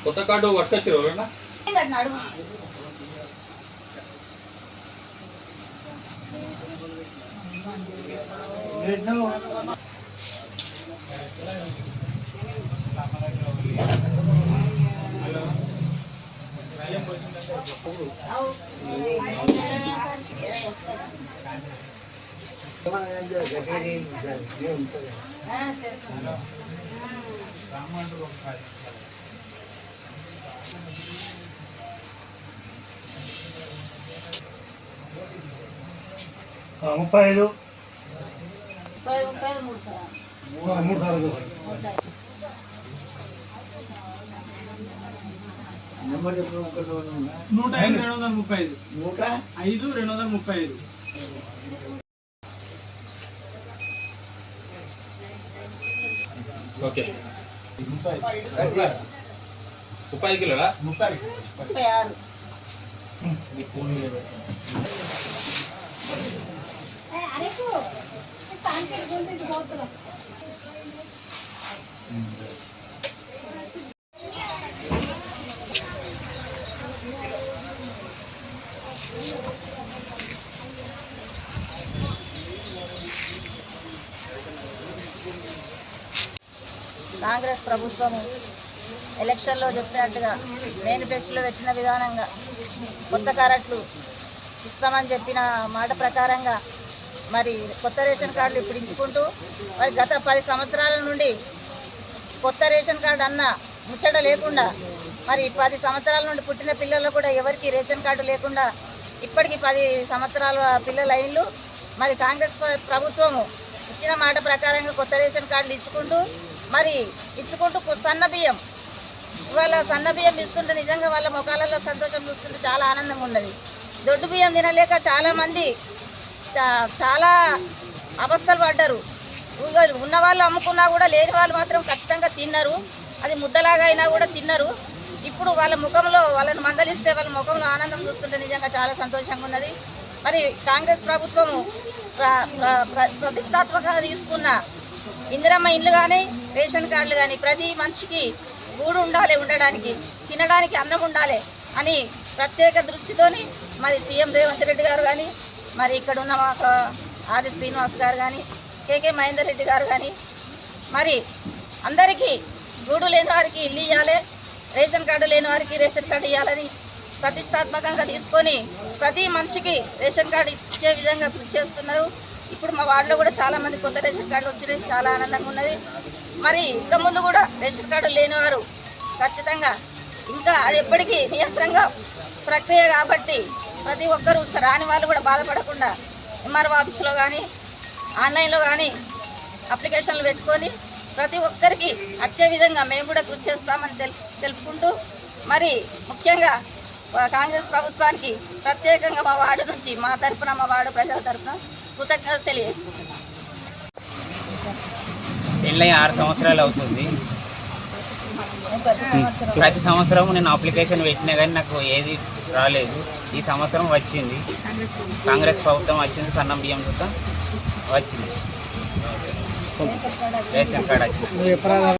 కొత్త కార్డు పట్టుకొచ్చారు ఎవరన్నా? ముప్పై ఓకే 30 కిలోలా 36 కాంగ్రెస్ ప్రభుత్వం ఎలక్షన్లో చెప్పినట్టుగా మేనిఫెస్టోలో పెట్టిన విధానంగా కొత్త కరెంట్లు ఇస్తామని చెప్పిన మాట ప్రకారంగా మరి కొత్త రేషన్ కార్డులు ఇప్పుడు ఇచ్చుకుంటూ మరి గత 10 సంవత్సరాల నుండి కొత్త రేషన్ కార్డు అన్న ముచ్చట లేకుండా మరి 10 సంవత్సరాల నుండి పుట్టిన పిల్లలు కూడా ఎవరికి రేషన్ కార్డు లేకుండా ఇప్పటికీ 10 సంవత్సరాల పిల్లల ఇళ్ళు మరి కాంగ్రెస్ ప్రభుత్వము ఇచ్చిన మాట ప్రకారంగా కొత్త రేషన్ కార్డులు ఇచ్చుకుంటూ సన్న బియ్యం ఇవాళ సన్న బియ్యం ఇస్తుంటే నిజంగా వాళ్ళ ముఖాలలో సంతోషం చూస్తుంటే చాలా ఆనందంగా ఉన్నది. దొడ్డు బియ్యం తినలేక చాలామంది చాలా అవస్థలు పడ్డారు. ఉన్న వాళ్ళు అమ్ముకున్నా కూడా లేని వాళ్ళు మాత్రం ఖచ్చితంగా తిన్నారు. అది ముద్దలాగా అయినా కూడా తిన్నారు. ఇప్పుడు వాళ్ళ ముఖంలో వాళ్ళని మందలిస్తే వాళ్ళ ముఖంలో ఆనందం చూస్తుంటే నిజంగా చాలా సంతోషంగా ఉన్నది. మరి కాంగ్రెస్ ప్రభుత్వము ప్రతిష్టాత్మకంగా తీసుకున్న ఇందిరమ్మ ఇండ్లు కానీ రేషన్ కార్డులు కానీ ప్రతి మనిషికి గూడు ఉండాలి, ఉండడానికి తినడానికి అన్నం ఉండాలి అని ప్రత్యేక దృష్టితోని మరి సీఎం రేవంత్ రెడ్డి గారు కానీ మరి ఇక్కడ ఉన్న మాకు ఆది శ్రీనివాస్ గారు కానీ కేకే మహేందర్ రెడ్డి గారు కానీ మరి అందరికీ గూడు లేని వారికి ఇల్లు ఇవ్వాలి, రేషన్ కార్డు లేని వారికి రేషన్ కార్డు ఇవ్వాలని ప్రతిష్టాత్మకంగా తీసుకొని ప్రతి మనిషికి రేషన్ కార్డు ఇచ్చే విధంగా కృషి చేస్తున్నారు. ఇప్పుడు మా వార్డులో కూడా చాలామంది కొత్త రేషన్ కార్డు వచ్చినాయి, చాలా ఆనందంగా ఉన్నది. మరి ఇంకా ముందు కూడా రేషన్ కార్డు లేనివారు ఖచ్చితంగా ఇంకా అది ఎప్పటికీ నియంత్రణగా ప్రక్రియ కాబట్టి ప్రతి ఒక్కరూ రాని వాళ్ళు కూడా బాధపడకుండా ఎంఆర్ఓ ఆఫీస్లో కానీ ఆన్లైన్లో కానీ అప్లికేషన్లు పెట్టుకొని ప్రతి ఒక్కరికి వచ్చే విధంగా మేము కూడా కృషి చేస్తామని తెలుపుకుంటూ మరి ముఖ్యంగా కాంగ్రెస్ ప్రభుత్వానికి ప్రత్యేకంగా మా వార్డు నుంచి మా వార్డు ప్రజల తరఫున కృతజ్ఞతలు తెలియజేసుకుంటున్నాం. పెళ్ళై 6 సంవత్సరాలు అవుతుంది. ప్రతి సంవత్సరం నేను అప్లికేషన్ పెట్టినా కానీ నాకు ఏది రాలేదు. ఈ సంవత్సరం వచ్చింది, కాంగ్రెస్ ప్రభుత్వం వచ్చింది, సన్నం బియ్యం వచ్చింది, రేషన్ కార్డు వచ్చింది.